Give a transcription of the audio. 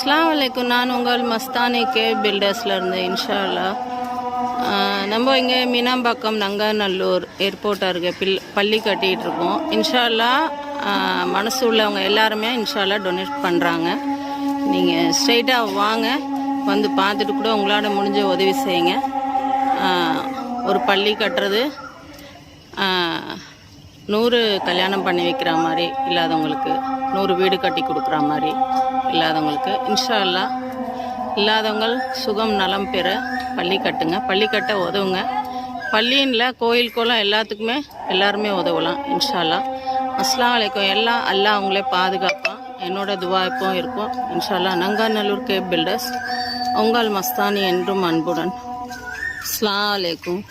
அஸ்ஸலாமு அலைக்கும். நான் உங்கள் மஸ்தானி கே பில்டர்ஸ்லேருந்து இன்ஷா அல்லாஹ். நம்ம இங்கே மீனாம்பாக்கம் நங்கநல்லூர் ஏர்போர்ட் அருகே பள்ளி கட்டிகிட்டு இருக்கோம். இன்ஷா அல்லாஹ் மனசு உள்ளவங்க எல்லாருமே இன்ஷா அல்லாஹ் டொனேட் பண்ணுறாங்க. நீங்கள் ஸ்ட்ரைட்டாக வாங்க, வந்து பார்த்துட்டு கூட உங்களால் முடிஞ்ச உதவி செய்யுங்க. ஒரு பள்ளி கட்டுறது 100 கல்யாணம் பண்ணி வைக்கிற மாதிரி இல்லாதவங்களுக்கு, 100 வீடு கட்டி கொடுக்குற மாதிரி இல்லாதவங்களுக்கு இன்ஷா அல்லாஹ் இல்லாதவங்க சுகம் நலம் பெற பள்ளி கட்டுங்க, பள்ளி கட்ட உதவுங்க. பள்ளியில் கோயில் கோலம் எல்லாத்துக்குமே எல்லாருமே உதவலாம் இன்ஷா அல்லாஹ். அஸ்ஸலாமு அலைக்கும். எல்லாம் அல்லாஹ் அவங்களே பாதுகாப்பான். என்னோட துவா எப்பவும் இருக்கும் இன்ஷா அல்லாஹ். நங்கநல்லூர் கே பில்டர்ஸ், உங்கள் மஸ்தானி என்றும் அன்புடன். அஸ்ஸலாமு அலைக்கும்.